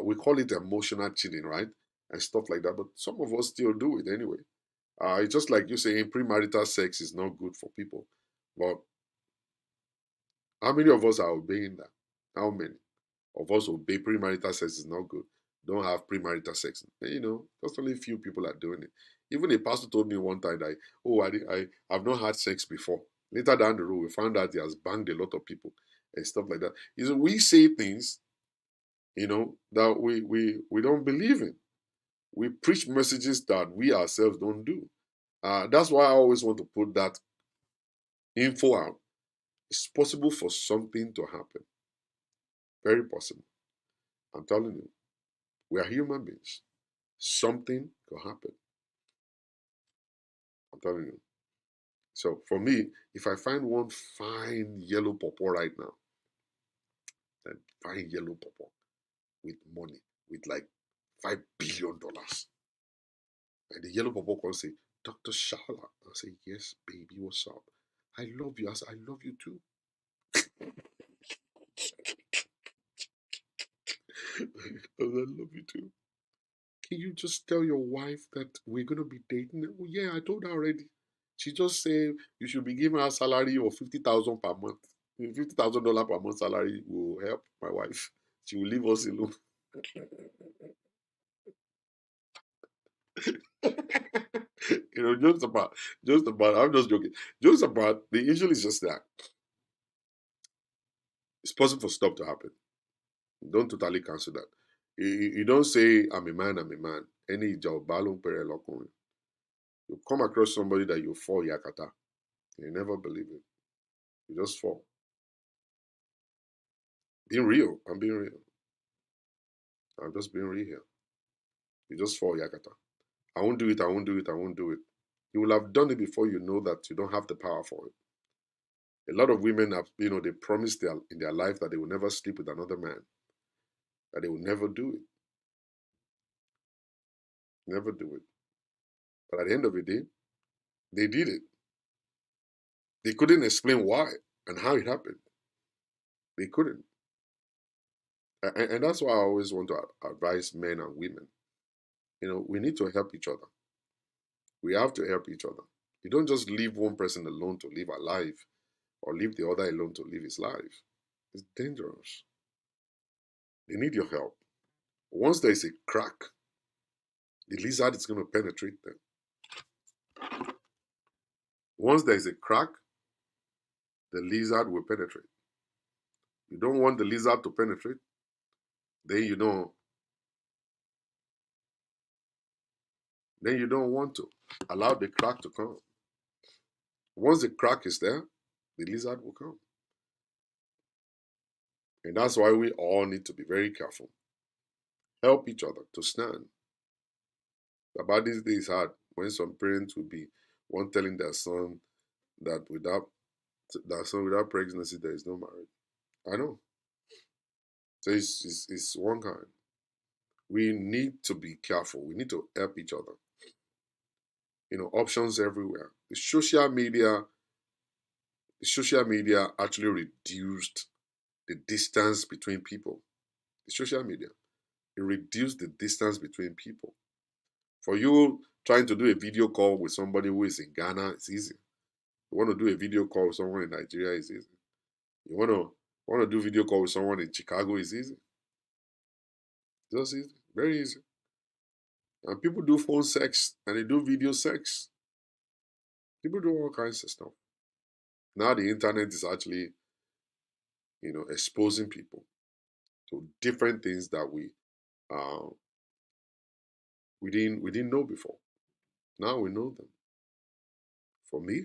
We call it emotional cheating, right? And stuff like that. But some of us still do it anyway. It's just like you saying premarital sex is not good for people. But how many of us are obeying that? How many of us obey premarital sex is not good? Don't have premarital sex. Just only a few people are doing it. Even a pastor told me one time that, oh, I've not had sex before. Later down the road, we found out he has banged a lot of people and stuff like that. We say things, that we don't believe in. We preach messages that we ourselves don't do. That's why I always want to put that info out. It's possible for something to happen. Very possible. I'm telling you. We are human beings. Something could happen. I'm telling you. So for me, if I find one fine yellow pawpaw right now, that fine yellow pawpaw with money, with like $5 billion, and the yellow pawpaw can say, Dr. Shala. I say, yes, baby, what's up? I love you. I say, I love you too. I love you too. Can you just tell your wife that we're gonna be dating? Oh, yeah, I told her already. She just said you should be giving her a salary of 50,000 per month. $50,000 per month salary will help my wife. She will leave us alone. Just about. I'm just joking. Jokes about. The issue is just that it's possible for stuff to happen. Don't totally cancel that. You don't say I'm a man. I'm a man. Any job, balloon, pere, lokunrin. You come across somebody that you fall yakata. You never believe it. You just fall. Being real. I'm being real. I'm just being real here. You just fall, Yakata. I won't do it. I won't do it. I won't do it. You will have done it before you know that you don't have the power for it. A lot of women have, they promise in their life that they will never sleep with another man, that they will never do it, never do it. But at the end of the day, they did it. They couldn't explain why and how it happened. They couldn't. And that's why I always want to advise men and women. We need to help each other. We have to help each other. You don't just leave one person alone to live a life or leave the other alone to live his life. It's dangerous. They need your help. Once there is a crack, the lizard is going to penetrate them. Once there is a crack, the lizard will penetrate. You don't want the lizard to penetrate, then you don't want to allow the crack to come. Once the crack is there, the lizard will come. And that's why we all need to be very careful. Help each other to stand. About these days hard when some parents will be one telling their son that without pregnancy there is no marriage. I know. So it's one kind. We need to be careful. We need to help each other. Options everywhere. The social media actually reduced the distance between people. The social media, it reduced the distance between people. For you trying to do a video call with somebody who is in Ghana, it's easy. You want to do a video call with someone in Nigeria, it's easy. You want to do video call with someone in Chicago, it's easy. Just easy, very easy. And people do phone sex and they do video sex. People do all kinds of stuff. Now the internet is actually, exposing people to different things that uh, we didn't know before. Now we know them. For me,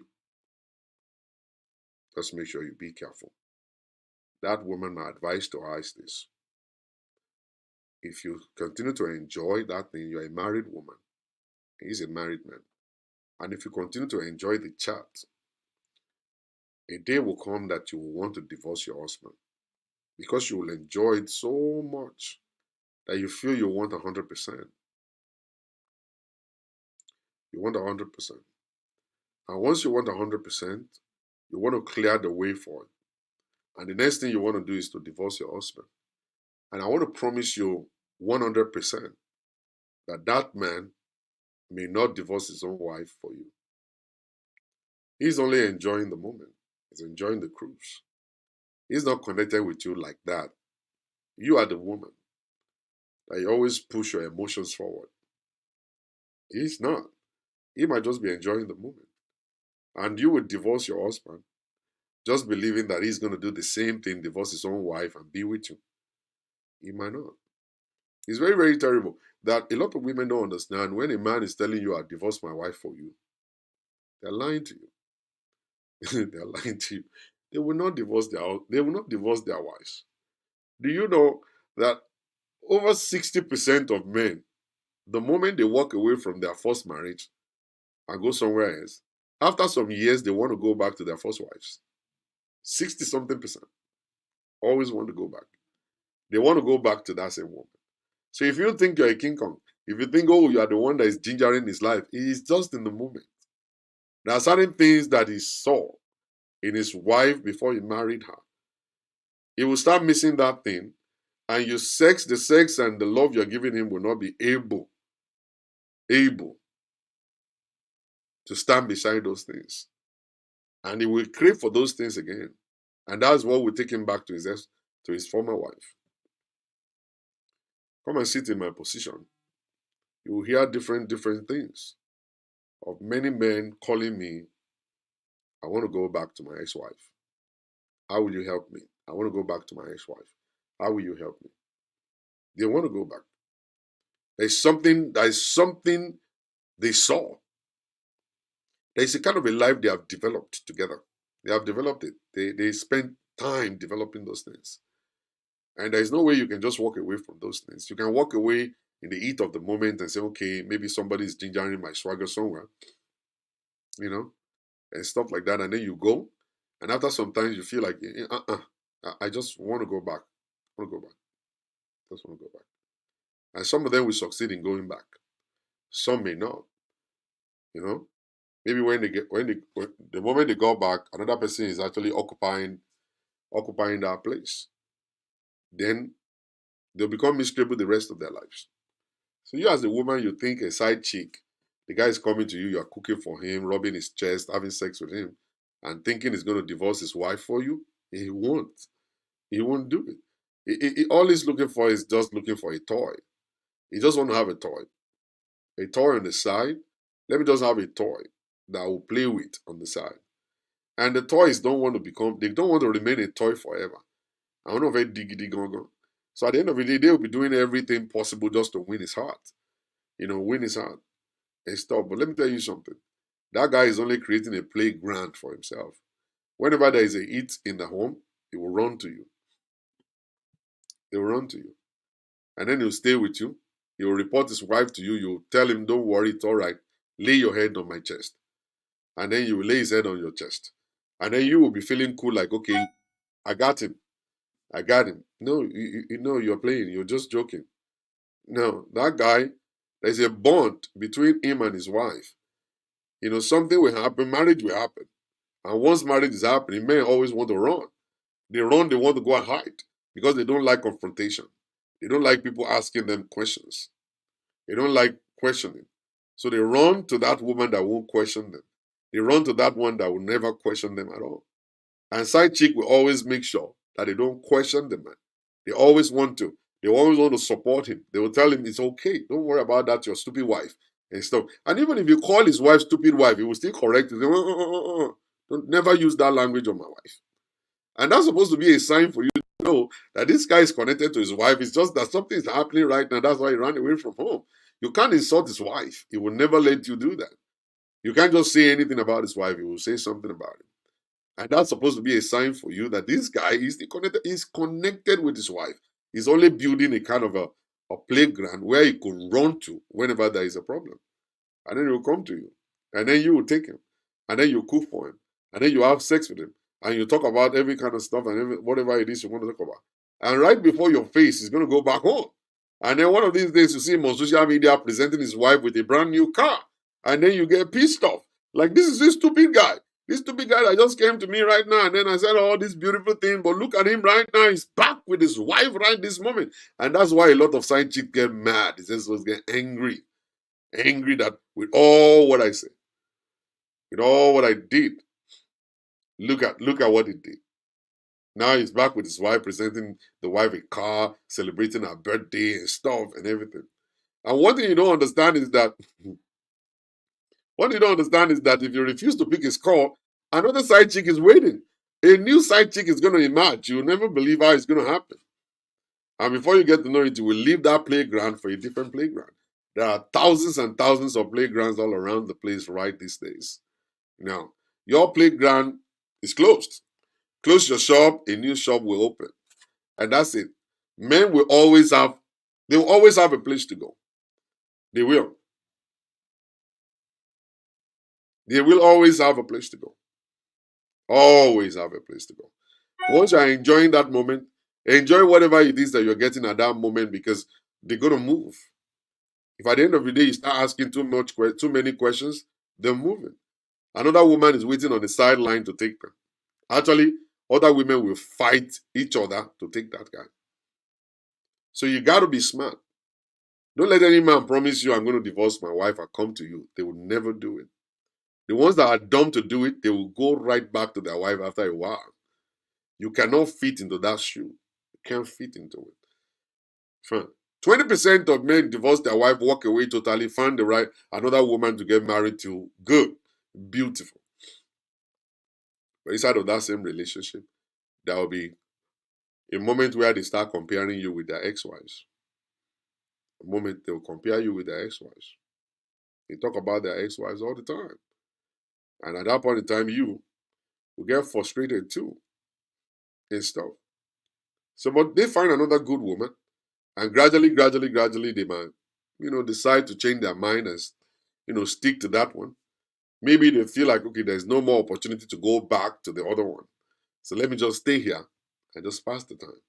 just make sure you be careful. That woman, my advice to her is this. If you continue to enjoy that thing, you're a married woman. He's a married man. And if you continue to enjoy the chat, a day will come that you will want to divorce your husband because you will enjoy it so much that you feel you want 100%. You want 100%. And once you want 100%, you want to clear the way for it. And the next thing you want to do is to divorce your husband. And I want to promise you 100% that that man may not divorce his own wife for you. He's only enjoying the moment. He's enjoying the cruise. He's not connected with you like that. You are the woman that you always push your emotions forward. He's not. He might just be enjoying the moment. And you would divorce your husband just believing that he's going to do the same thing, divorce his own wife and be with you. He might not. It's very, very terrible that a lot of women don't understand when a man is telling you, I divorced my wife for you. They're lying to you. They're lying to you. They will not divorce their wives. Do you know that over 60% of men, the moment they walk away from their first marriage and go somewhere else, after some years, they want to go back to their first wives. 60 something percent always want to go back. They want to go back to that same woman. So if you think you're a King Kong, if you think, oh, you are the one that is gingering his life, he is just in the moment. There are certain things that he saw in his wife before he married her. He will start missing that thing, and the sex and the love you're giving him will not be able to stand beside those things. And he will crave for those things again. And that's what will take him back to his former wife. Come and sit in my position. You will hear different things of many men calling me, I want to go back to my ex-wife. How will you help me? I want to go back to my ex-wife. How will you help me? They want to go back. There is something they saw There's a kind of a life they have developed together. They have developed it. They spend time developing those things. And there's no way you can just walk away from those things. You can walk away in the heat of the moment and say, okay, maybe somebody's gingering my swagger somewhere, you know, and stuff like that. And then you go. And after sometimes you feel like, I just want to go back. I want to go back. Just want to go back. And some of them will succeed in going back. Some may not, you know. Maybe when the moment they go back, another person is actually occupying that place. Then they'll become miserable the rest of their lives. So you as a woman, you think a side chick, the guy is coming to you, you are cooking for him, rubbing his chest, having sex with him, and thinking he's going to divorce his wife for you. He won't. He won't do it. All he's looking for is just looking for a toy. He just want to have a toy. A toy on the side. Let me just have a toy that I will play with on the side. And the toys they don't want to remain a toy forever. I don't know very diggity gong. So at the end of the day, they will be doing everything possible just to win his heart. Win his heart and stuff. But let me tell you something. That guy is only creating a playground for himself. Whenever there is a hit in the home, he will run to you. He will run to you. And then he'll stay with you. He will report his wife to you. You'll tell him, don't worry, it's all right. Lay your head on my chest. And then you will lay his head on your chest. And then you will be feeling cool like, okay, I got him. I got him. No, know you're playing. You're just joking. No, that guy, there's a bond between him and his wife. Something will happen. Marriage will happen. And once marriage is happening, men always want to run. They run, they want to go and hide because they don't like confrontation. They don't like people asking them questions. They don't like questioning. So they run to that woman that won't question them. They run to that one that will never question them at all. And side chick will always make sure that they don't question the man. They always want to. They always want to support him. They will tell him it's okay. Don't worry about that, your stupid wife and stuff. And even if you call his wife stupid wife, he will still correct you. Don't never use that language on my wife. And that's supposed to be a sign for you to know that this guy is connected to his wife. It's just that something is happening right now. That's why he ran away from home. You can't insult his wife. He will never let you do that. You can't just say anything about his wife. He will say something about it. And that's supposed to be a sign for you that this guy is connected with his wife. He's only building a kind of a playground where he could run to whenever there is a problem. And then he will come to you. And then you will take him. And then you cook for him. And then you have sex with him. And you talk about every kind of stuff and whatever it is you want to talk about. And right before your face, he's going to go back home. And then one of these days, you see him on social media presenting his wife with a brand new car. And then you get pissed off. Like, this is this stupid guy. This stupid guy that just came to me right now. And then I said all this beautiful thing. But look at him right now. He's back with his wife right this moment. And that's why a lot of side chicks get mad. He just was getting angry. Angry that with all what I said, with all what I did, look at what he did. Now he's back with his wife, presenting the wife a car, celebrating her birthday and stuff and everything. And one thing you don't understand is that if you refuse to pick his call, another side chick is waiting. A new side chick is going to emerge. You'll never believe how it's going to happen. And before you get to know it, you will leave that playground for a different playground. There are thousands and thousands of playgrounds all around the place right these days. Now, your playground is closed. Close your shop, a new shop will open. And that's it. Men will always have a place to go. They will. They will always have a place to go. Always have a place to go. Once you're enjoying that moment, enjoy whatever it is that you're getting at that moment because they're going to move. If at the end of the day you start asking too many questions, they're moving. Another woman is waiting on the sideline to take them. Actually, other women will fight each other to take that guy. So you got to be smart. Don't let any man promise you, I'm going to divorce my wife and come to you. They will never do it. The ones that are dumb to do it, they will go right back to their wife after a while. You cannot fit into that shoe. You can't fit into it. Fine. 20% of men divorce their wife, walk away totally, find another woman to get married to. Good. Beautiful. But inside of that same relationship, there will be a moment where they start comparing you with their ex-wives. A moment they'll compare you with their ex-wives. They talk about their ex-wives all the time. And at that point in time, you will get frustrated too and stuff. So, but they find another good woman, and gradually, they might, decide to change their mind and, stick to that one. Maybe they feel like, okay, there's no more opportunity to go back to the other one. So let me just stay here and just pass the time.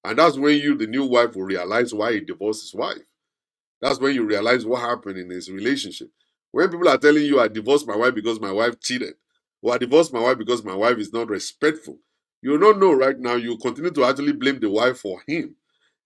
And that's when you, the new wife, will realize why he divorced his wife. That's when you realize what happened in his relationship. When people are telling you, I divorced my wife because my wife cheated, or I divorced my wife because my wife is not respectful, you don't know right now, you continue to actually blame the wife for him.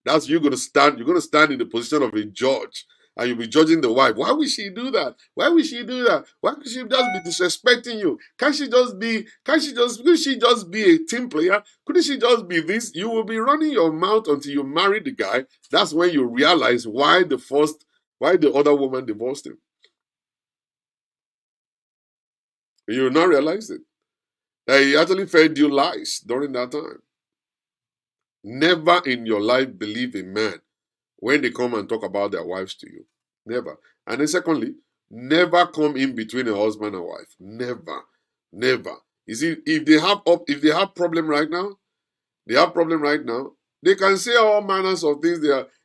That's you're gonna stand. You're gonna stand in the position of a judge, and you'll be judging the wife. Why would she do that? Why would she do that? Why could she just be disrespecting you? Can't she just be? Can't she just? Couldn't she just be a team player? Couldn't she just be this? You will be running your mouth until you marry the guy. That's when you realize why the other woman divorced him. You will not realize it. That he actually fed you lies during that time. Never in your life believe a man when they come and talk about their wives to you. Never. And then secondly, never come in between a husband and wife. Never. Never. You see, if they have problem right now, they can say all manners of things.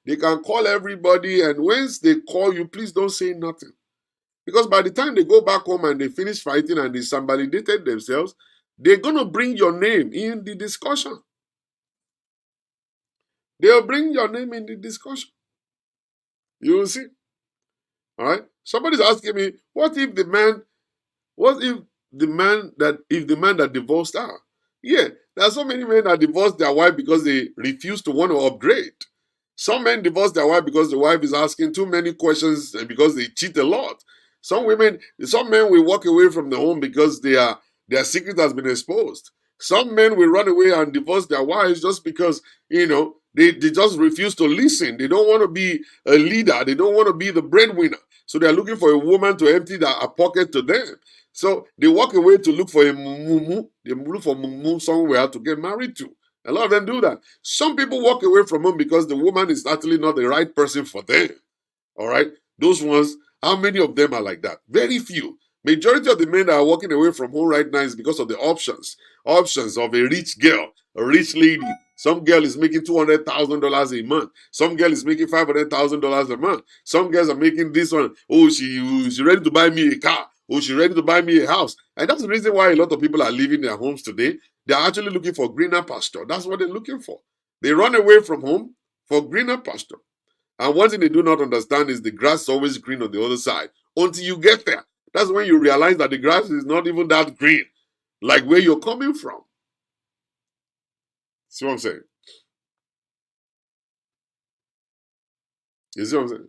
They can call everybody, and once they call you, please don't say nothing. Because by the time they go back home and they finish fighting and they invalidated themselves, they're gonna bring your name in the discussion. They'll bring your name in the discussion. You will see. All right. Somebody's asking me, what if the man that divorced her? Yeah, there are so many men that divorce their wife because they refuse to want to upgrade. Some men divorce their wife because the wife is asking too many questions and because they cheat a lot. Some men will walk away from the home because their secret has been exposed. Some men will run away and divorce their wives just because, they just refuse to listen. They don't want to be a leader. They don't want to be the breadwinner. So they're looking for a woman to empty a pocket to them. So they walk away to look for a mumu. They look for mumu somewhere to get married to. A lot of them do that. Some people walk away from home because the woman is actually not the right person for them. All right? Those ones, how many of them are like that? Very few. Majority of the men that are walking away from home right now is because of the options. Options of a rich girl, a rich lady. Some girl is making $200,000 a month. Some girl is making $500,000 a month. Some girls are making this one. Oh, she's ready to buy me a car. Oh, she's ready to buy me a house. And that's the reason why a lot of people are leaving their homes today. They're actually looking for greener pasture. That's what they're looking for. They run away from home for greener pasture. And one thing they do not understand is the grass is always green on the other side. Until you get there, that's when you realize that the grass is not even that green, like where you're coming from. See what I'm saying? You see what I'm saying?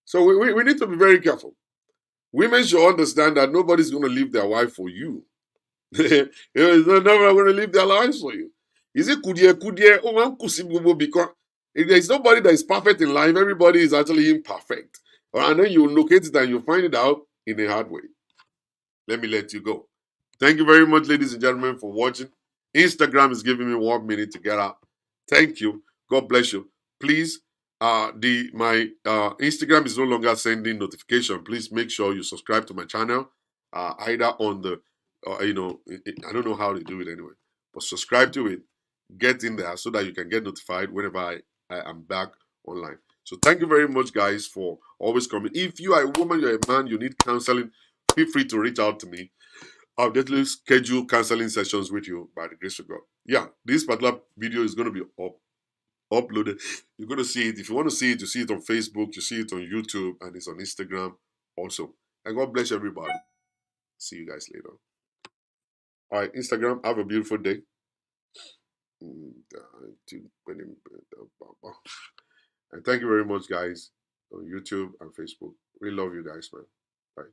So we need to be very careful. Women should understand that nobody's going to leave their wife for you. They're never going to leave their lives for you. Is it kudie? Oh, man, because if there's nobody that is perfect in life, everybody is actually imperfect. And then you locate it and you find it out in a hard way. Let me let you go. Thank you very much, ladies and gentlemen, for watching. Instagram is giving me 1 minute to get out. Thank you. God bless you. Please, the my Instagram is no longer sending notification. Please make sure you subscribe to my channel, either on the, I don't know how to do it anyway, but subscribe to it. Get in there so that you can get notified whenever I am back online. So thank you very much, guys, for always coming. If you are a woman, you're a man, you need counseling, feel free to reach out to me. I'll definitely schedule counseling sessions with you by the grace of God. Yeah, this particular video is going to be uploaded. You're going to see it. If you want to see it, you see it on Facebook, you see it on YouTube, and it's on Instagram also. And God bless everybody. See you guys later. All right, Instagram, have a beautiful day. And thank you very much, guys, on YouTube and Facebook. We love you guys, man. Bye.